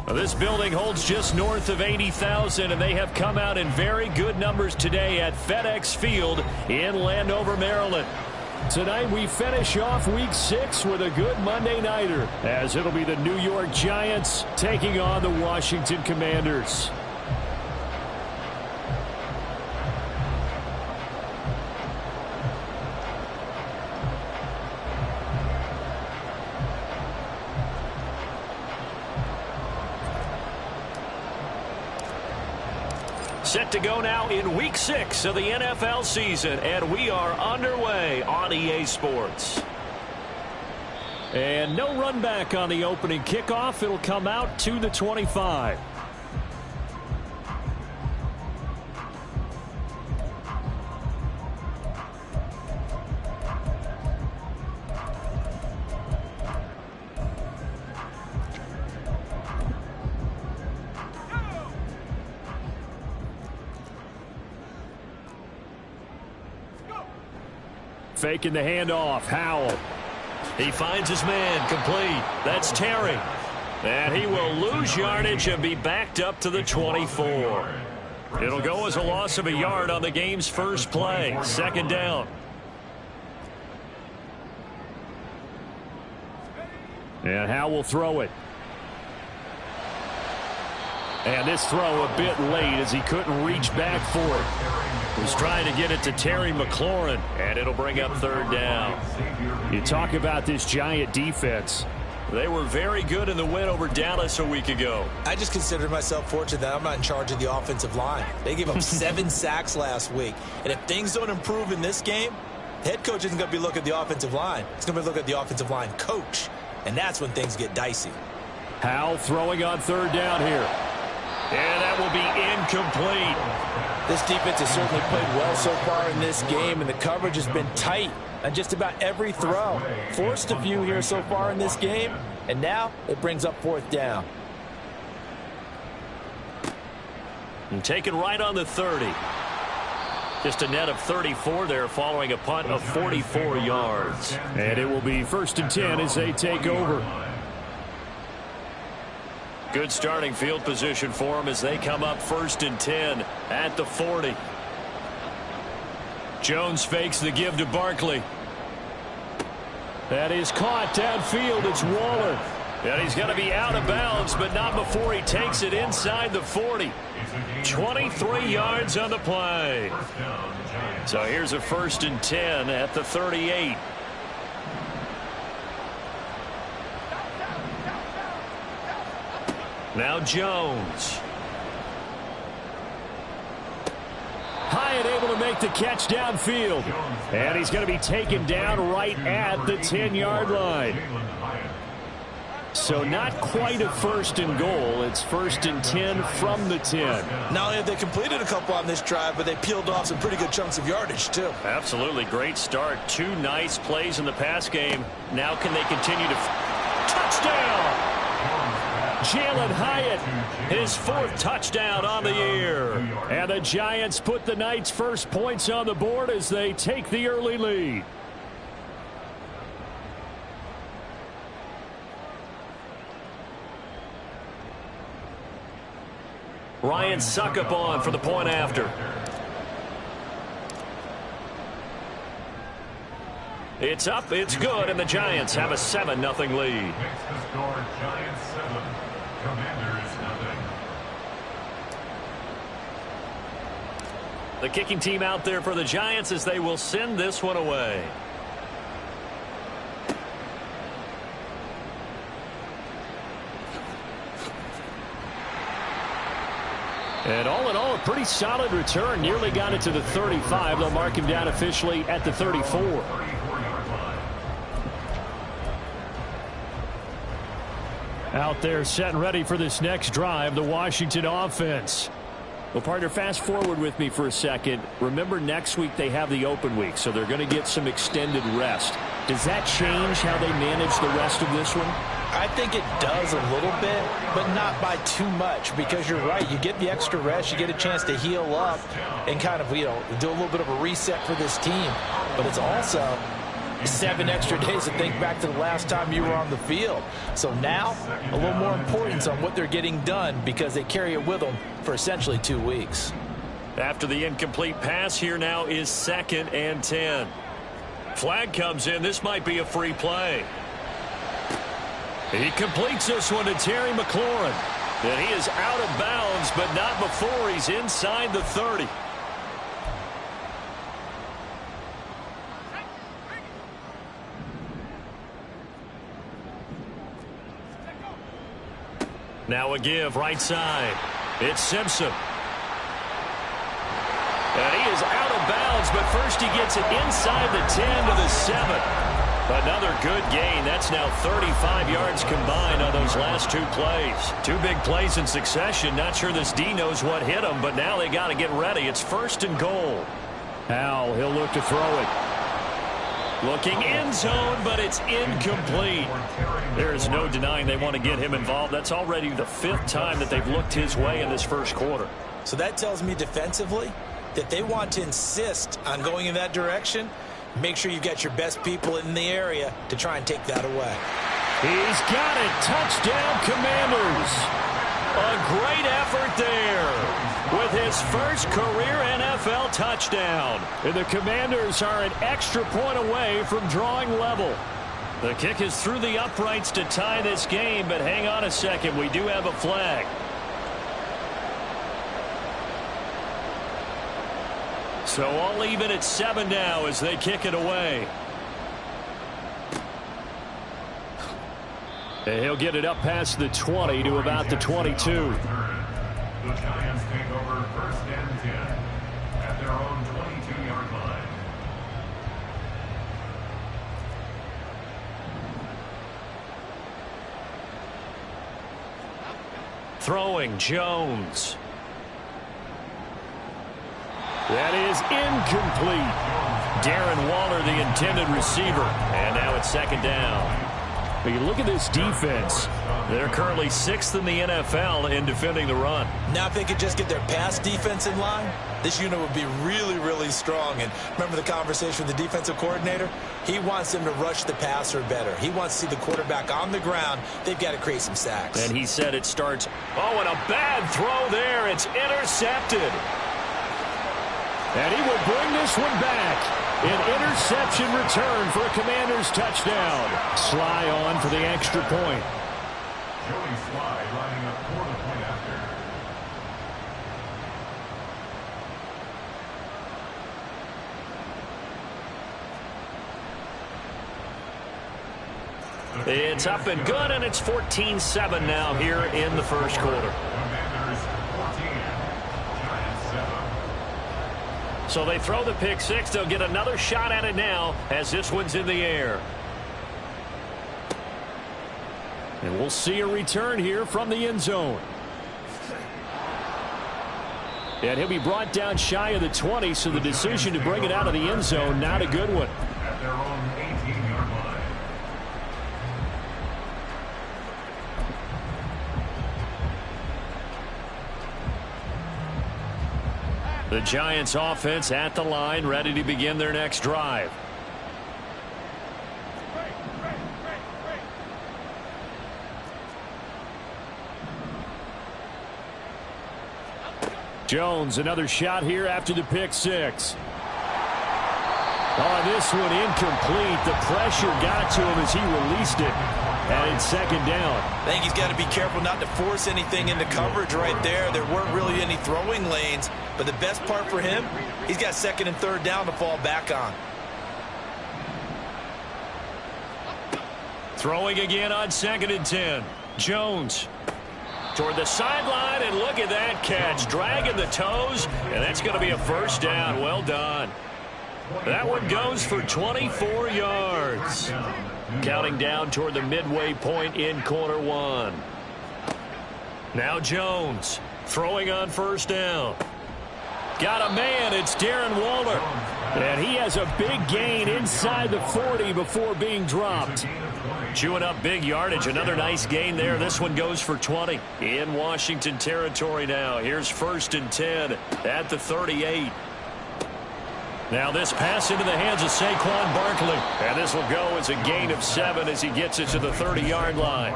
Well, this building holds just north of 80,000, and they have come out in very good numbers today at FedEx Field in Landover, Maryland. Tonight we finish off Week 6 with a good Monday nighter, as it'll be the New York Giants taking on the Washington Commanders. Set to go now in Week 6 of the NFL season, and we are underway on EA Sports. And no run back on the opening kickoff. It'll come out to the 25. Faking the handoff. Howell. He finds his man. Complete. That's Terry. And he will lose yardage and be backed up to the 24. It'll go as a loss of a yard on the game's first play. Second down. And Howell will throw it. And this throw a bit late as he couldn't reach back for it. Was trying to get it to Terry McLaurin, and it'll bring up third down. You talk about this Giant defense. They were very good in the win over Dallas a week ago. I just consider myself fortunate that I'm not in charge of the offensive line. They gave up 7 sacks last week. And if things don't improve in this game, the head coach isn't going to be looking at the offensive line. He's going to be looking at the offensive line coach. And that's when things get dicey. Howell throwing on third down here. And that will be incomplete. This defense has certainly played well so far in this game, and the coverage has been tight on just about every throw. Forced a few here so far in this game, and now it brings up fourth down. And taken right on the 30. Just a net of 34 there following a punt of 44 yards. And it will be 1st and 10 as they take over. Good starting field position for them as they come up 1st and 10 at the 40. Jones fakes the give to Barkley. That is caught downfield. It's Waller. And he's going to be out of bounds, but not before he takes it inside the 40. 23 yards on the play. So here's a 1st and 10 at the 38. Now Jones. Hyatt able to make the catch downfield. And he's going to be taken down right at the 10-yard line. So not quite a 1st and goal. It's 1st and 10 from the 10. Not only have they completed a couple on this drive, but they peeled off some pretty good chunks of yardage, too. Absolutely. Great start. 2 nice plays in the pass game. Now can they continue to... Touchdown! Jalen Hyatt, his 4th touchdown on the year. And the Giants put the night's first points on the board as they take the early lead. Ryan Suckup on for the point after. It's up, it's good, and the Giants have a 7-0 lead. Next to score, Giants 7, Commanders 0. The kicking team out there for the Giants as they will send this one away. And all in all, a pretty solid return. Nearly got it to the 35. They'll mark him down officially at the 34. Out there set and ready for this next drive, the Washington offense. Well, partner, fast forward with me for a second. Remember, next week they have the open week, so they're going to get some extended rest. Does that change how they manage the rest of this one? I think it does a little bit, but not by too much, because you're right. You get the extra rest, you get a chance to heal up and kind of, do a little bit of a reset for this team. But it's also 7 extra days to think back to the last time you were on the field. So now, a little more importance on what they're getting done because they carry it with them for essentially 2 weeks. After the incomplete pass, here now is 2nd and 10. Flag comes in. This might be a free play. He completes this one to Terry McLaurin. And he is out of bounds, but not before he's inside the 30. Now a give right side. It's Simpson. And he is out of bounds, but first he gets it inside the 10 to the 7. Another good gain. That's now 35 yards combined on those last 2 plays. 2 big plays in succession. Not sure this D knows what hit him, but now they got to get ready. It's 1st and goal. Al, he'll look to throw it. Looking end zone, but it's incomplete. There's no denying they want to get him involved. That's already the 5th time that they've looked his way in this first quarter. So that tells me defensively that they want to insist on going in that direction. Make sure you get your best people in the area to try and take that away. He's got it. Touchdown, Commanders. A great effort there with his first career NFL touchdown. And the Commanders are an extra point away from drawing level. The kick is through the uprights to tie this game, but hang on a second. We do have a flag. So all even at 7 now as they kick it away. And he'll get it up past the 20 to about the 22. The Giants take over 1st and 10 at their own 22-yard line. Throwing Jones. That is incomplete. Darren Waller, the intended receiver. And now it's 2nd down. But you look at this defense. They're currently 6th in the NFL in defending the run. Now if they could just get their pass defense in line, this unit would be really, really strong. And remember the conversation with the defensive coordinator? He wants them to rush the passer better. He wants to see the quarterback on the ground. They've got to create some sacks. And he said it starts. Oh, and a bad throw there. It's intercepted. And he will bring this one back. An interception return for a Commanders touchdown. Sly on for the extra point. Joey Sly lining up for the point after. It's up and good, and it's 14-7 now here in the first quarter. Commanders 14, Giants 7. So they throw the pick 6. They'll get another shot at it now as this one's in the air. And we'll see a return here from the end zone. And he'll be brought down shy of the 20, so the decision to bring it out of the end zone, not a good one. At their own 18-yard line. The Giants offense at the line, ready to begin their next drive. Jones, another shot here after the pick 6. Oh, this one incomplete. The pressure got to him as he released it. And it's 2nd down. I think he's got to be careful not to force anything into coverage right there. There weren't really any throwing lanes. But the best part for him, he's got 2nd and 3rd down to fall back on. Throwing again on 2nd and 10. Jones toward the sideline, and look at that catch. Dragging the toes, and that's going to be a 1st down. Well done. That one goes for 24 yards. Counting down toward the midway point in quarter 1. Now Jones throwing on 1st down. Got a man. It's Darren Waller. And he has a big gain inside the 40 before being dropped. Chewing up big yardage. Another nice gain there. This one goes for 20. In Washington territory now. Here's 1st and 10 at the 38. Now this pass into the hands of Saquon Barkley. And this will go as a gain of 7 as he gets it to the 30-yard line.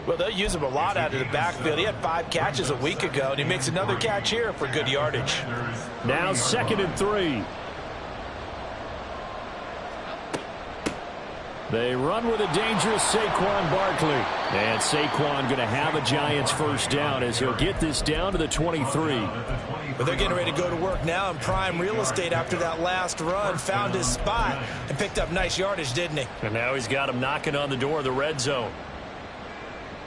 Well, they'll use him a lot out of the backfield. He had 5 catches a week ago, and he makes another catch here for good yardage. Now 2nd and 3. They run with a dangerous Saquon Barkley. And Saquon going to have a Giants first down as he'll get this down to the 23. But they're getting ready to go to work now in prime real estate after that last run. Found his spot and picked up nice yardage, didn't he? And now he's got him knocking on the door of the red zone.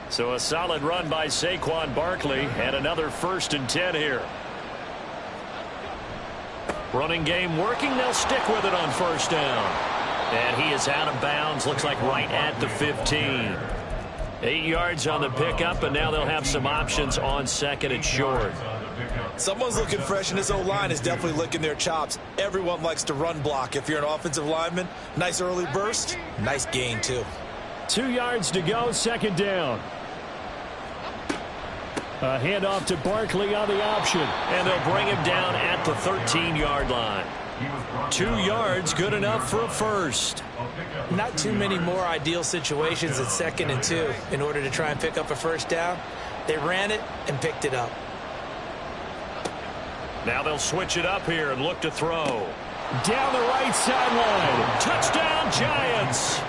So a solid run by Saquon Barkley and another 1st and 10 here. Running game working. They'll stick with it on 1st down. And he is out of bounds. Looks like right at the 15. 8 yards on the pickup, and now they'll have some options on 2nd and short. Someone's looking fresh, and this O-line is definitely licking their chops. Everyone likes to run block. If you're an offensive lineman, nice early burst, nice gain too. 2 yards to go, 2nd down. A handoff to Barkley on the option, and they'll bring him down at the 13-yard line. 2 yards, good enough for a first. Not too many more ideal situations at 2nd and 2 in order to try and pick up a first down. They ran it and picked it up. Now they'll switch it up here and look to throw. Down the right sideline. Touchdown, Giants.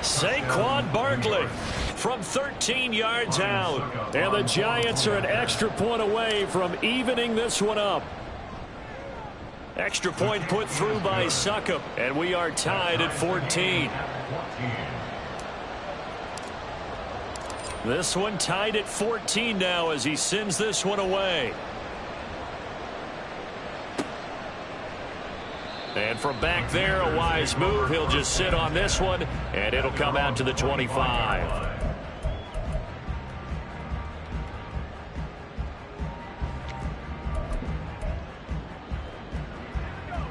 Saquon Barkley from 13 yards out. And the Giants are an extra point away from evening this one up. Extra point put through by Succop, and we are tied at 14. This one tied at 14 now as he sends this one away. And from back there, a wise move. He'll just sit on this one, and it'll come out to the 25.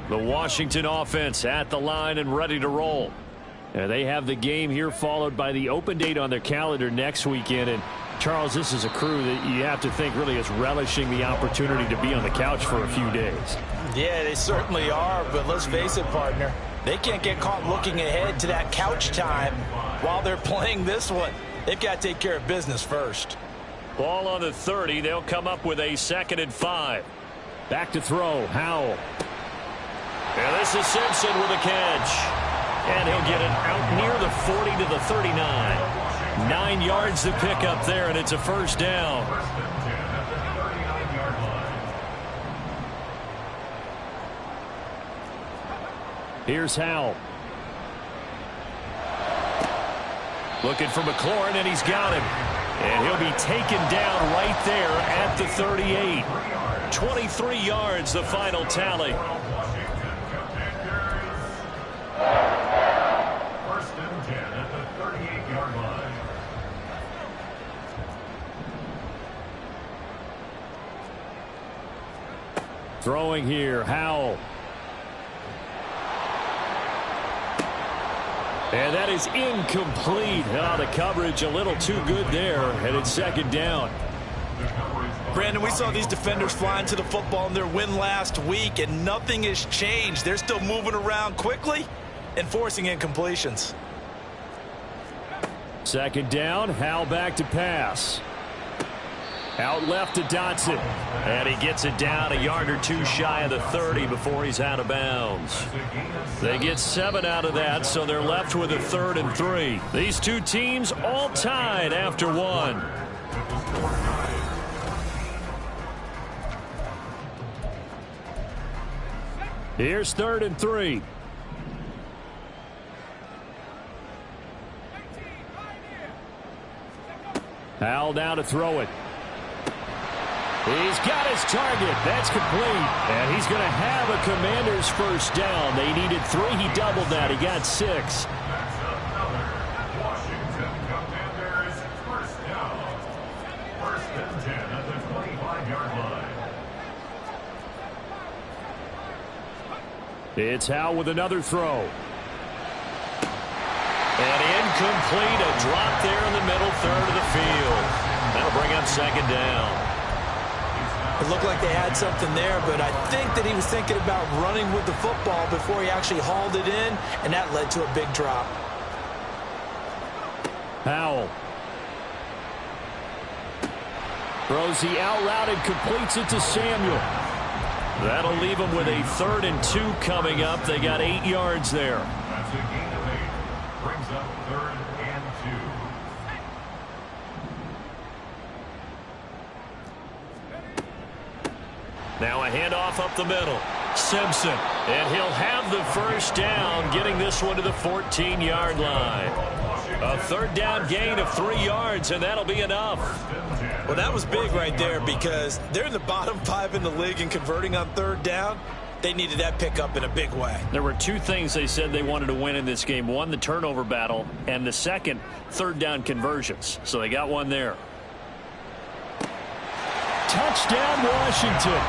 The Washington offense at the line and ready to roll. And they have the game here followed by the open date on their calendar next weekend. And Charles, this is a crew that you have to think really is relishing the opportunity to be on the couch for a few days. Yeah, they certainly are, but let's face it, partner. They can't get caught looking ahead to that couch time while they're playing this one. They've got to take care of business first. Ball on the 30. They'll come up with a 2nd and 5. Back to throw. Howell. And this is Simpson with a catch. And he'll get it out near the 40 to the 39. 9 yards to pick up there, and it's a first down. Here's Howell. Looking for McLaurin, and he's got him. And he'll be taken down right there at the 38. 23 yards, the final tally. First and 10 at the 38-yard line. Throwing here, Howell. And that is incomplete. Oh, the coverage a little too good there, and it's 2nd down. Brandon, we saw these defenders flying to the football in their win last week, and nothing has changed. They're still moving around quickly and forcing incompletions. 2nd down, Howell back to pass. Out left to Dotson. And he gets it down a yard or two shy of the 30 before he's out of bounds. They get 7 out of that, so they're left with a 3rd and 3. These two teams all tied after 1. Here's 3rd and 3. Howell down to throw it. He's got his target. That's complete. And he's going to have a Commanders first down. They needed 3. He doubled that. He got 6. That's another Washington Commanders first down. First and 10 at the 25-yard line. It's Howell with another throw. And incomplete. A drop there in the middle 3rd of the field. That'll bring up 2nd down. It looked like they had something there, but I think that he was thinking about running with the football before he actually hauled it in, and that led to a big drop. Powell. Throws the out route and completes it to Samuel. That'll leave them with a 3rd and 2 coming up. They got 8 yards there. That's a gain of 8. Brings up 3rd and 2. Now a handoff up the middle. Simpson. And he'll have the first down, getting this one to the 14-yard line. A 3rd down gain of 3 yards, and that'll be enough. Well, that was big right there because they're in the bottom 5 in the league and converting on 3rd down. They needed that pickup in a big way. There were 2 things they said they wanted to win in this game. One, the turnover battle, and the second, 3rd down conversions. So they got one there. Touchdown, Washington.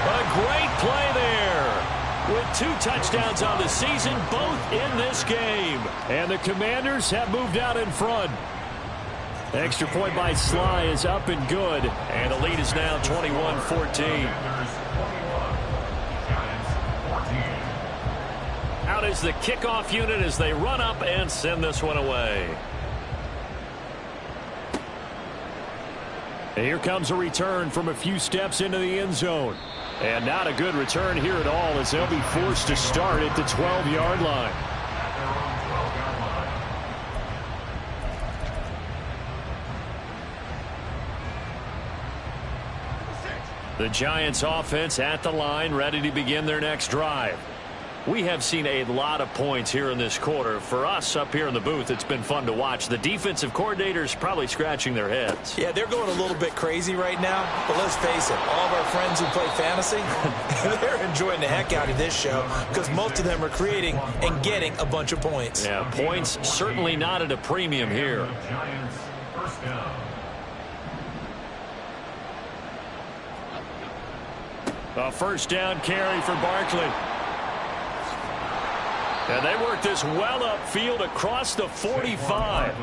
A great play there. With 2 touchdowns on the season, both in this game. And the Commanders have moved out in front. Extra point by Sly is up and good. And the lead is now 21-14. Out is the kickoff unit as they run up and send this one away. And here comes a return from a few steps into the end zone. And not a good return here at all as they'll be forced to start at the 12-yard line. The Giants offense at the line, ready to begin their next drive. We have seen a lot of points here in this quarter. For us up here in the booth, it's been fun to watch. The defensive coordinators probably scratching their heads. Yeah, they're going a little bit crazy right now. But let's face it, all of our friends who play fantasy, they're enjoying the heck out of this show because most of them are creating and getting a bunch of points. Yeah, points certainly not at a premium here. Giants first down. A first down carry for Barkley. And they work this well upfield across the 45.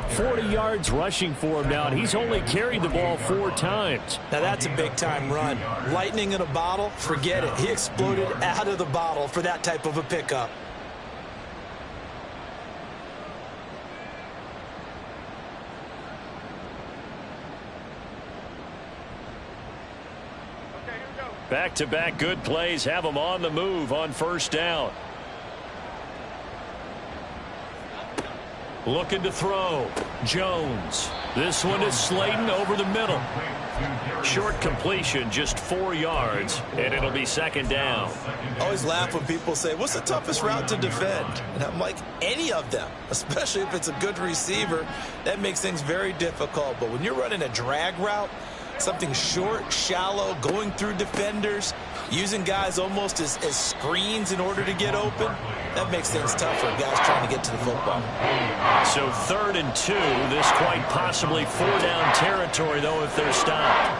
40 yards rushing for him now, and he's only carried the ball 4 times. Now that's a big-time run. Lightning in a bottle, forget it. He exploded out of the bottle for that type of a pickup. Back-to-back good plays have them on the move on first down. Looking to throw. Jones. This one is Slayton over the middle. Short completion, just 4 yards, and it'll be second down. I always laugh when people say, what's the toughest route to defend? And I'm like, any of them, especially if it's a good receiver. That makes things very difficult. But when you're running a drag route, something short, shallow, going through defenders, using guys almost as screens in order to get open, that makes things tough for guys trying to get to the football. So 3rd and 2, this quite possibly 4-down territory, though, if they're stopped.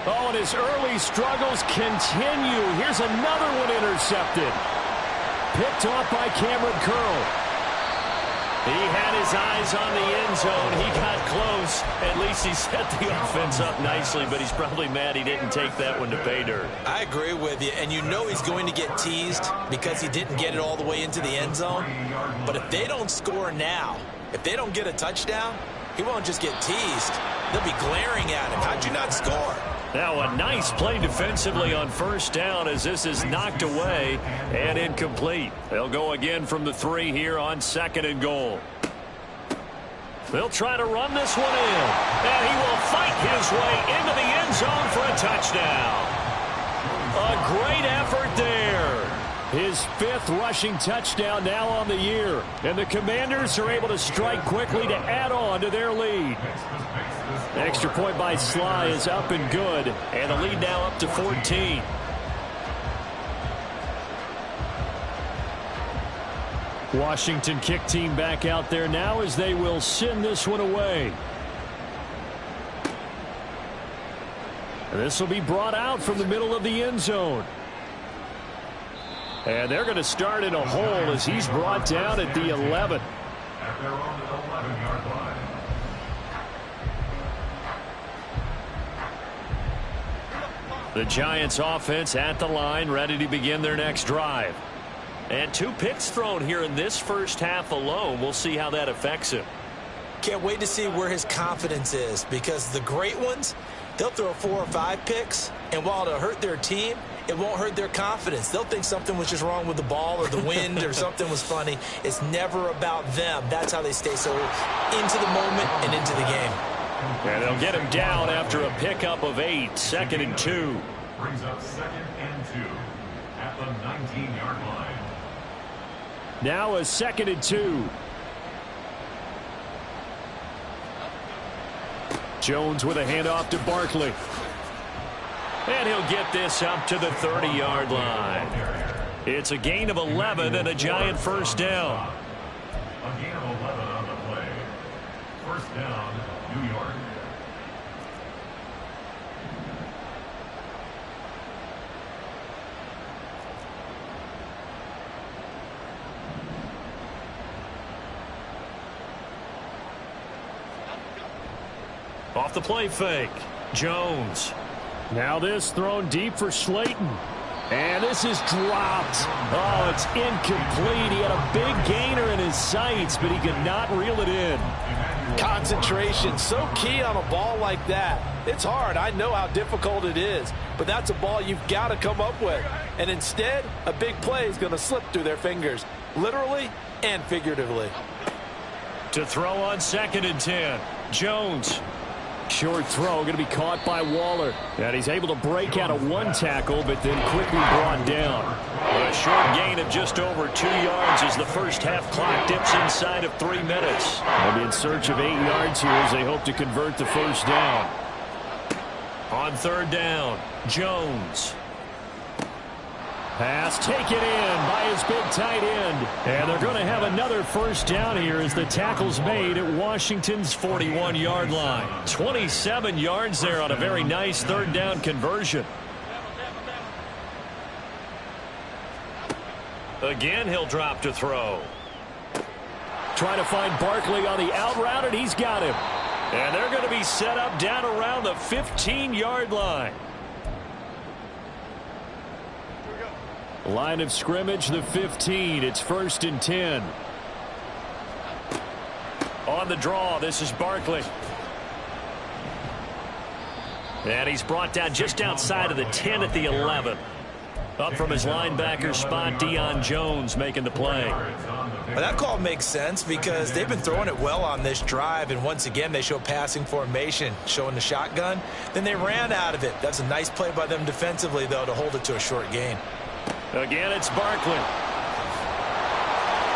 Oh, and his early struggles continue. Here's another one intercepted. Picked off by Cameron Curl. He had his eyes on the end zone. He got close. At least he set the offense up nicely, but he's probably mad he didn't take that one to pay dirt. I agree with you, and you know he's going to get teased because he didn't get it all the way into the end zone. But if they don't score now, if they don't get a touchdown, he won't just get teased. They'll be glaring at him. How'd you not score? Now a nice play defensively on first down as this is knocked away and incomplete. They'll go again from the 3 here on 2nd and goal. They'll try to run this one in. And he will fight his way into the end zone for a touchdown. A great effort there. His 5th rushing touchdown now on the year. And the Commanders are able to strike quickly to add on to their lead. Extra point by Sly is up and good. And the lead now up to 14. Washington kick team back out there now as they will send this one away. This will be brought out from the middle of the end zone. And they're going to start in a hole as he's brought down at the 11. At their own 11-yard line. The Giants offense at the line, ready to begin their next drive. And 2 picks thrown here in this first half alone. We'll see how that affects him. Can't wait to see where his confidence is, because the great ones, they'll throw 4 or 5 picks, and while it'll hurt their team, it won't hurt their confidence. They'll think something was just wrong with the ball or the wind or something was funny. It's never about them. That's how they stay so into the moment and into the game. And they'll get him down after a pickup of 8, 2nd and 2. Brings up 2nd and 2 at the 19-yard line. Now a 2nd and 2. Jones with a handoff to Barkley. And he'll get this up to the 30-yard line. It's a gain of 11 and a Giant first down. A gain of 11 on the play. First down, New York. Off the play fake. Jones. Now this thrown deep for Slayton. And this is dropped. Oh, it's incomplete. He had a big gainer in his sights, but he could not reel it in. Concentration, so key on a ball like that. It's hard. I know how difficult it is, but that's a ball you've got to come up with. And instead, a big play is going to slip through their fingers, literally and figuratively. To throw on 2nd and 10. Jones. Short throw, going to be caught by Waller. And he's able to break out of 1 tackle, but then quickly brought down. A short gain of just over 2 yards as the first half clock dips inside of 3 minutes. They'll be in search of 8 yards here as they hope to convert the first down. On 3rd down, Jones. Pass taken in by his big tight end. And they're going to have another first down here as the tackle's made at Washington's 41-yard line. 27 yards there on a very nice 3rd down conversion. Again, he'll drop to throw. Trying to find Barkley on the out route, and he's got him. And they're going to be set up down around the 15-yard line. Line of scrimmage, the 15. It's 1st and 10. On the draw, this is Barkley. And he's brought down just outside of the 10 at the 11. Up from his linebacker spot, Deion Jones making the play. Well, that call makes sense because they've been throwing it well on this drive, and once again they show passing formation, showing the shotgun. Then they ran out of it. That's a nice play by them defensively, though, to hold it to a short gain. Again, it's Barkley.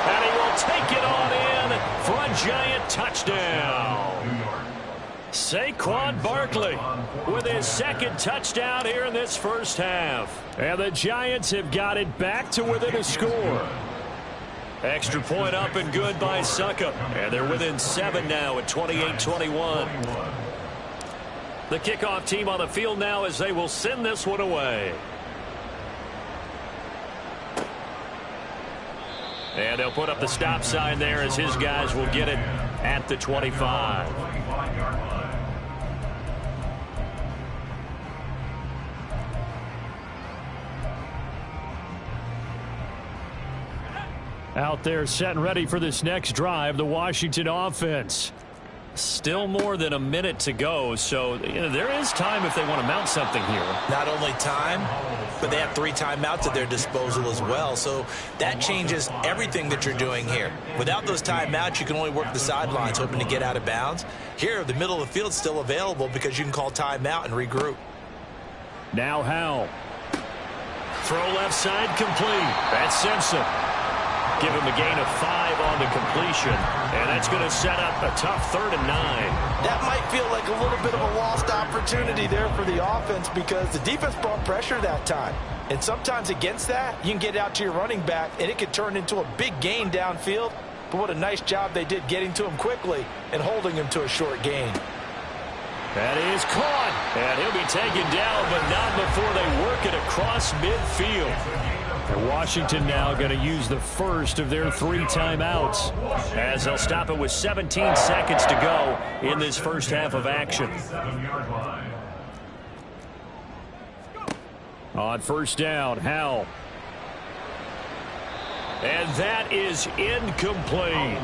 And he will take it on in for a Giant touchdown. Saquon Barkley with his 2nd touchdown here in this first half. And the Giants have got it back to within a score. Extra point up and good by Succop. And they're within 7 now at 28-21. The kickoff team on the field now as they will send this one away. And they'll put up the stop sign there as his guys will get it at the 25. Out there set and ready for this next drive, the Washington offense. Still more than a minute to go, so there is time if they want to mount something here. Not only time, but they have 3 timeouts at their disposal as well, so that changes everything that you're doing here. Without those timeouts, you can only work the sidelines, hoping to get out of bounds. Here, the middle of the field is still available because you can call timeout and regroup. Now Howell. Throw left side complete. That's Simpson. Give him a gain of 5 on the completion, and that's going to set up a tough 3rd and 9. That might feel like a little bit of a lost opportunity there for the offense because the defense brought pressure that time. And sometimes against that, you can get out to your running back, and it could turn into a big gain downfield. But what a nice job they did getting to him quickly and holding him to a short gain. That is caught, and he'll be taken down, but not before they work it across midfield. And Washington now going to use the first of their 3 timeouts as they'll stop it with 17 seconds to go in this first half of action. On first down, Howell. And that is incomplete.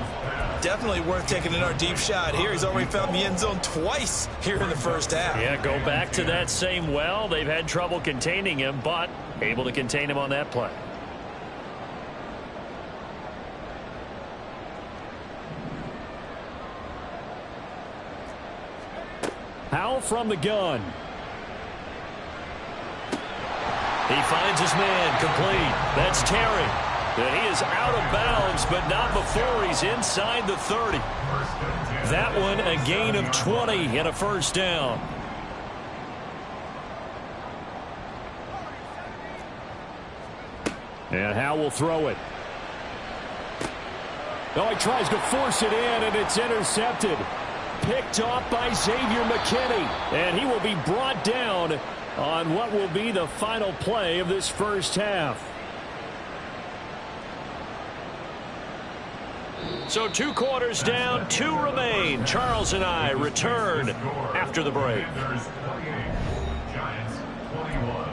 Definitely worth taking another deep shot here. He's already found the end zone twice here in the first half. Yeah, go back to that same well. They've had trouble containing him, but able to contain him on that play. Howell from the gun. He finds his man, complete. That's Terry. And he is out of bounds, but not before he's inside the 30. That one a gain of 20 and a first down. And Howell will throw it. Oh, he tries to force it in, and it's intercepted. Picked off by Xavier McKinney. And he will be brought down on what will be the final play of this first half. So 2 quarters down, 2 remain. Charles and I return after the break. Giants 21.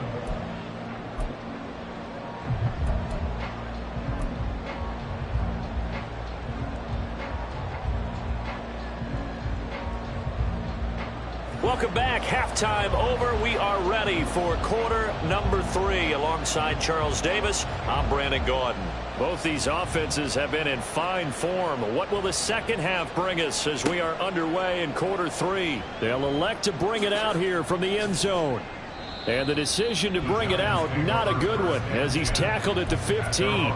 Welcome back. Halftime over. We are ready for quarter number 3. Alongside Charles Davis, I'm Brandon Gaudin. Both these offenses have been in fine form. What will the second half bring us as we are underway in quarter 3? They'll elect to bring it out here from the end zone. And the decision to bring it out, not a good one, as he's tackled at the 15.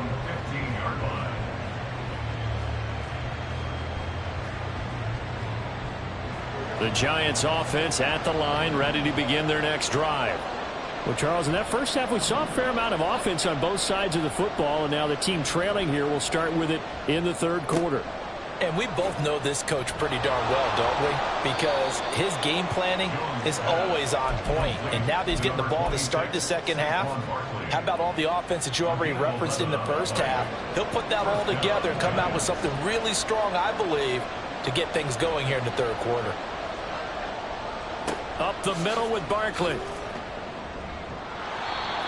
The Giants offense at the line, ready to begin their next drive. Well, Charles, in that first half, we saw a fair amount of offense on both sides of the football, and now the team trailing here will start with it in the third quarter. And we both know this coach pretty darn well, don't we? Because his game planning is always on point. And now that he's getting the ball to start the second half, how about all the offense that you already referenced in the first half? He'll put that all together and come out with something really strong, I believe, to get things going here in the third quarter. Up the middle with Barkley.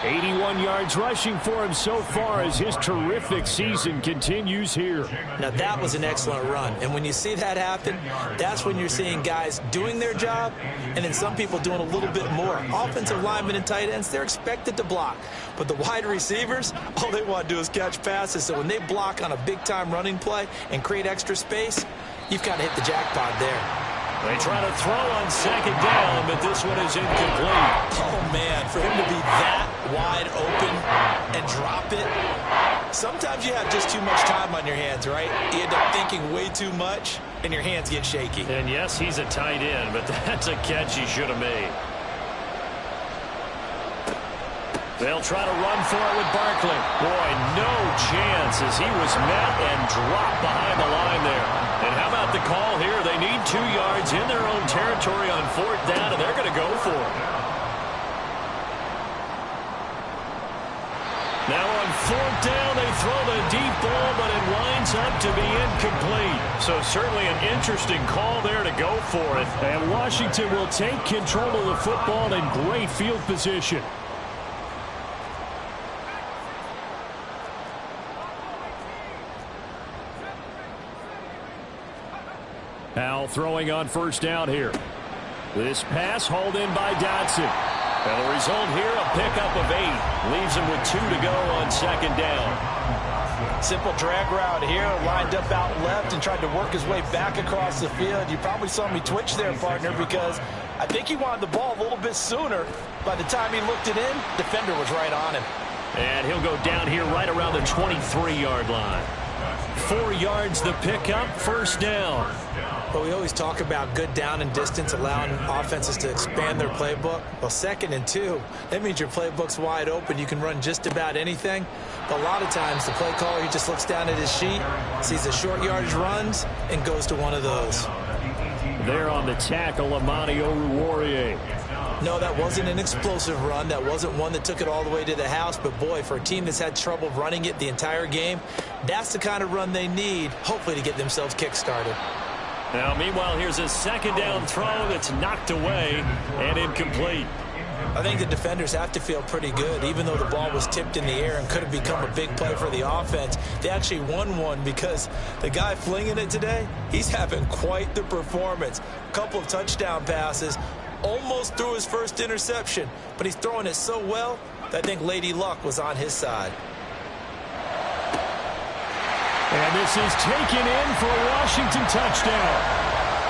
81 yards rushing for him so far as his terrific season continues here. Now, that was an excellent run. And when you see that happen, that's when you're seeing guys doing their job and then some people doing a little bit more. Offensive linemen and tight ends, they're expected to block. But the wide receivers, all they want to do is catch passes. So when they block on a big-time running play and create extra space, you've kind of hit the jackpot there. They try to throw on second down, but this one is incomplete. Oh, man, for him to be that wide open and drop it. Sometimes you have just too much time on your hands, right? You end up thinking way too much, and your hands get shaky. And, yes, he's a tight end, but that's a catch he should have made. They'll try to run for it with Barkley. Boy, no chance as he was met and dropped behind the line there. And how about the call here? They need 2 yards in their own territory on fourth down, and they're going to go for it. Now on fourth down, they throw the deep ball, but it winds up to be incomplete. So certainly an interesting call there to go for it. And Washington will take control of the football in great field position. Howell throwing on first down here. This pass hauled in by Dotson. And the result here, a pickup of 8. Leaves him with 2 to go on second down. Simple drag route here, lined up out left and tried to work his way back across the field. You probably saw me twitch there, partner, because I think he wanted the ball a little bit sooner. By the time he looked it in, defender was right on him. And he'll go down here right around the 23-yard line. 4 yards the pickup, first down. Well, we always talk about good down and distance, allowing offenses to expand their playbook. Well, 2nd and 2, that means your playbook's wide open. You can run just about anything. But a lot of times, the play caller, he just looks down at his sheet, sees the short yardage runs, and goes to one of those. There on the tackle, Amani Oruwariye. No, that wasn't an explosive run. That wasn't one that took it all the way to the house. But, boy, for a team that's had trouble running it the entire game, that's the kind of run they need, hopefully, to get themselves kick-started. Now, meanwhile, here's a second down throw that's knocked away and incomplete. I think the defenders have to feel pretty good. Even though the ball was tipped in the air and could have become a big play for the offense, they actually won one because the guy flinging it today, he's having quite the performance. A couple of touchdown passes, almost threw his first interception, but he's throwing it so well that I think Lady Luck was on his side. And this is taken in for a Washington touchdown.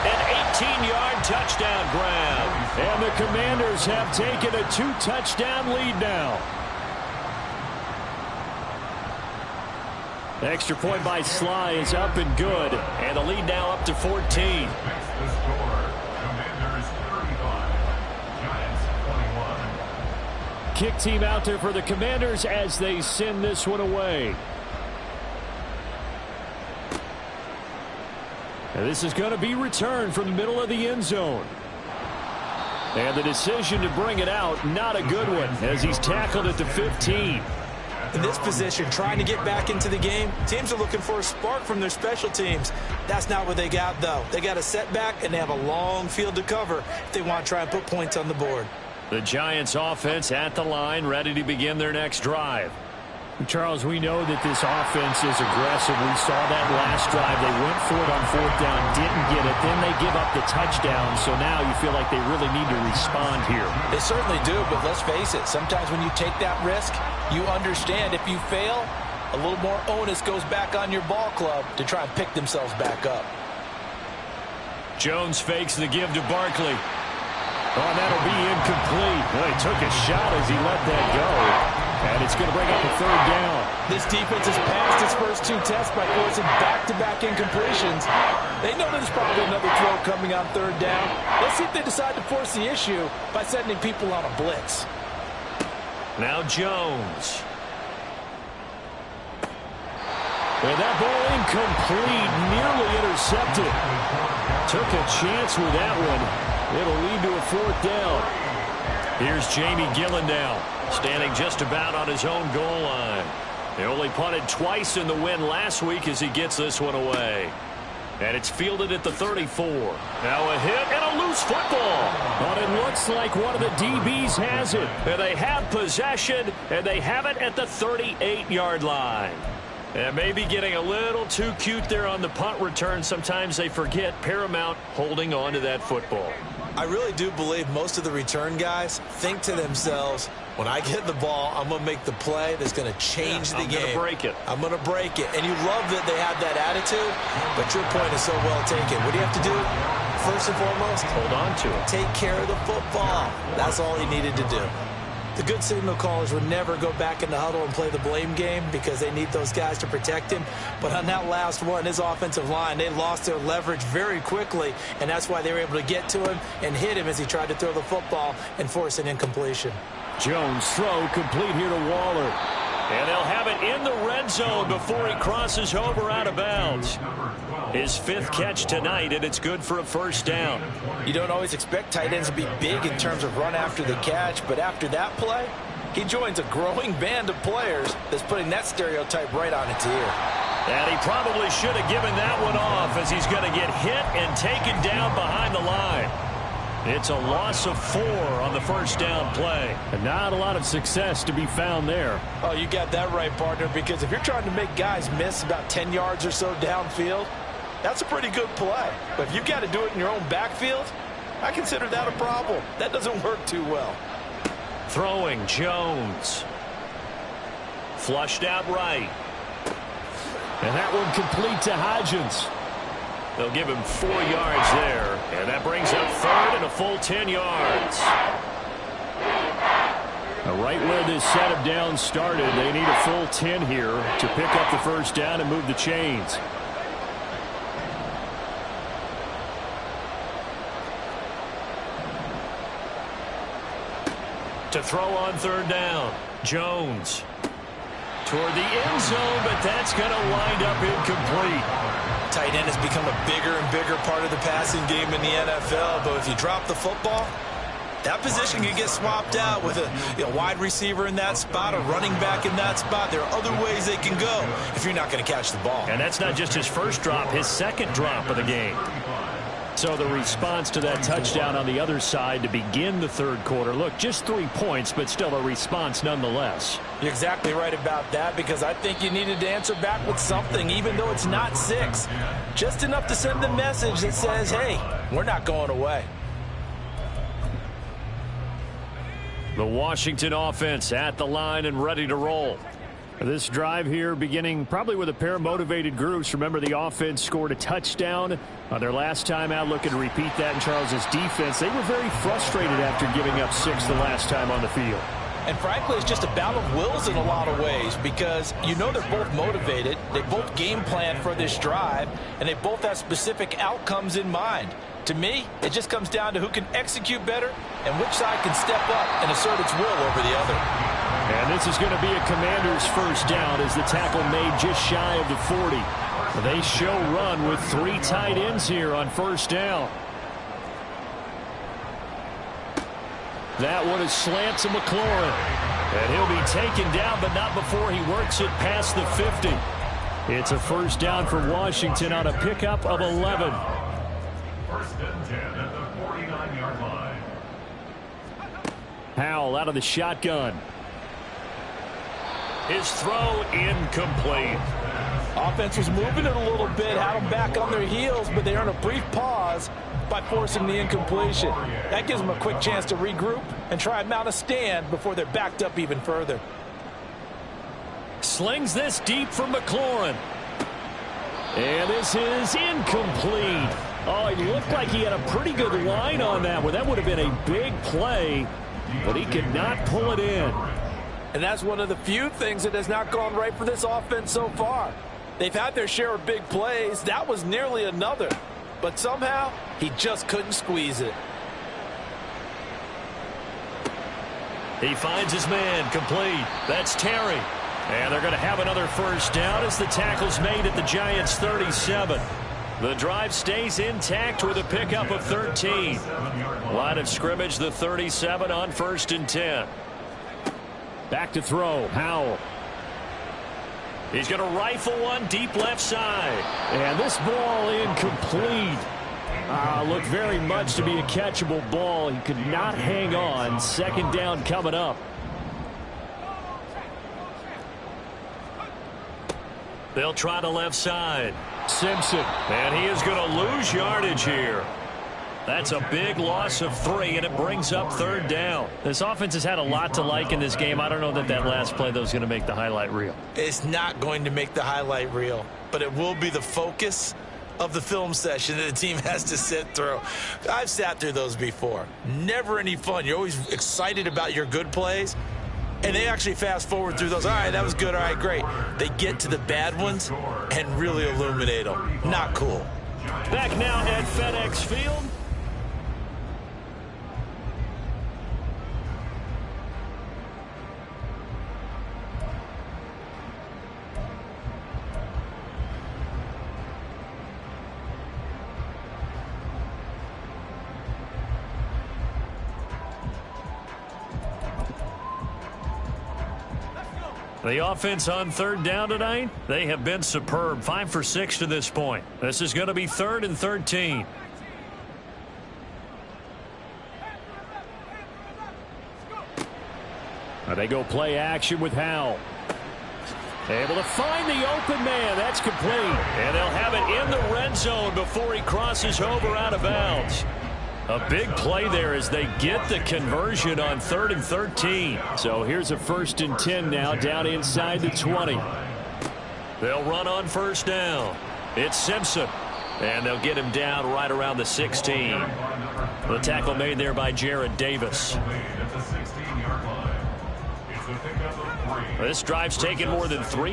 An 18-yard touchdown grab. And the Commanders have taken a 2-touchdown lead now. The extra point by Sly is up and good. And the lead now up to 14. Makes the score. Commanders 35. Giants 21. Kick team out there for the Commanders as they send this one away. And this is going to be returned from the middle of the end zone. And the decision to bring it out, not a good one, as he's tackled at the 15. In this position, trying to get back into the game, teams are looking for a spark from their special teams. That's not what they got, though. They got a setback, and they have a long field to cover if they want to try and put points on the board. The Giants offense at the line, ready to begin their next drive. Charles, we know that this offense is aggressive. We saw that last drive. They went for it on 4th down, didn't get it. Then they give up the touchdown. So now you feel like they really need to respond here. They certainly do, but let's face it. Sometimes when you take that risk, you understand if you fail, a little more onus goes back on your ball club to try and pick themselves back up. Jones fakes the give to Barkley. Oh, that'll be incomplete. Well, he took a shot as he let that go. And it's going to bring up a 3rd down. This defense has passed its first 2 tests by forcing back-to-back incompletions. They know there's probably another throw coming on 3rd down. Let's see if they decide to force the issue by sending people on a blitz. Now Jones. And that ball incomplete, nearly intercepted. Took a chance with that one. It'll lead to a 4th down. Here's Jamie Gillen now, standing just about on his own goal line. They only punted twice in the win last week as he gets this one away. And it's fielded at the 34. Now a hit and a loose football. But it looks like one of the DBs has it. And they have possession, and they have it at the 38-yard line. And maybe getting a little too cute there on the punt return. Sometimes they forget paramount holding on to that football. I really do believe most of the return guys think to themselves, when I get the ball, I'm going to make the play that's going to change the game. I'm going to break it. I'm going to break it. And you love that they have that attitude, but your point is so well taken. What do you have to do? First and foremost, hold on to it. Take care of the football. That's all he needed to do. The good signal callers would never go back in the huddle and play the blame game because they need those guys to protect him. But on that last one, his offensive line, they lost their leverage very quickly, and that's why they were able to get to him and hit him as he tried to throw the football and force an incompletion. Jones throw complete here to Waller. And they'll have it in the red zone before he crosses over out of bounds. His 5th catch tonight, and it's good for a 1st down. You don't always expect tight ends to be big in terms of run after the catch, but after that play, he joins a growing band of players that's putting that stereotype right on its ear. And he probably should have given that one off as he's going to get hit and taken down behind the line. It's a loss of 4 on the 1st down play. And not a lot of success to be found there. Oh, you got that right, partner, because if you're trying to make guys miss about 10 yards or so downfield, that's a pretty good play. But if you've got to do it in your own backfield, I consider that a problem. That doesn't work too well. Throwing Jones. Flushed out right. And that one complete to Hodgins. They'll give him 4 yards there. And that brings up 3rd and a full 10 yards. Now right where this set of downs started, they need a full 10 here to pick up the 1st down and move the chains. To throw on 3rd down. Jones. Toward the end zone, but that's going to wind up incomplete. Tight end has become a bigger and bigger part of the passing game in the NFL, but if you drop the football, that position can get swapped out with a wide receiver in that spot, a running back in that spot. There are other ways they can go if you're not going to catch the ball. And that's not just his 1st drop, his 2nd drop of the game. So the response to that touchdown on the other side to begin the third quarter. Look, just 3 points, but still a response nonetheless. You're exactly right about that, because I think you needed to answer back with something, even though it's not 6. Just enough to send the message that says, hey, we're not going away. The Washington offense at the line and ready to roll. This drive here beginning probably with a pair of motivated groups. Remember, the offense scored a touchdown on their last time out, looking to repeat that in Charles's defense. They were very frustrated after giving up 6 the last time on the field. And frankly, it's just a battle of wills in a lot of ways, because you know they're both motivated, they both game plan for this drive, and they both have specific outcomes in mind. To me, it just comes down to who can execute better and which side can step up and assert its will over the other. And this is going to be a Commanders first down as the tackle made just shy of the 40. They show run with 3 tight ends here on first down. That one is slant to McLaurin. And he'll be taken down, but not before he works it past the 50. It's a first down for Washington on a pickup of 11. First and 10 at the 49-yard line. Howell out of the shotgun. His throw incomplete. Offense was moving it a little bit, had them back on their heels, but they earned a brief pause by forcing the incompletion. That gives them a quick chance to regroup and try and mount a stand before they're backed up even further. Slings this deep for McLaurin. And this is incomplete. Oh, it looked like he had a pretty good line on that one. That would have been a big play, but he could not pull it in. And that's one of the few things that has not gone right for this offense so far. They've had their share of big plays. That was nearly another. But somehow, he just couldn't squeeze it. He finds his man complete. That's Terry. And they're going to have another first down as the tackle's made at the Giants' 37. The drive stays intact with a pickup of 13. Line of scrimmage, the 37 on first and 10. Back to throw. Howell. He's going to rifle one deep left side. And this ball incomplete. Looked very much to be a catchable ball. He could not hang on. Second down coming up. They'll try the left side. Simpson. And he is going to lose yardage here. That's a big loss of 3, and it brings up third down. This offense has had a lot to like in this game. I don't know that last play, though, is going to make the highlight reel. It's not going to make the highlight reel, but it will be the focus of the film session that the team has to sit through. I've sat through those before. Never any fun. You're always excited about your good plays, and they actually fast forward through those. All right, that was good. All right, great. They get to the bad ones and really illuminate them. Not cool. Back now at FedEx Field. The offense on third down tonight, they have been superb. 5 for 6 to this point. This is going to be 3rd and 13. Now they go play action with Howell. Able to find the open man. That's complete. And they'll have it in the red zone before he crosses over out of bounds. A big play there as they get the conversion on 3rd and 13. So here's a 1st and 10 now down inside the 20. They'll run on first down. It's Simpson. And they'll get him down right around the 16. The tackle made there by Jared Davis. This drive's taken more than 3 minutes.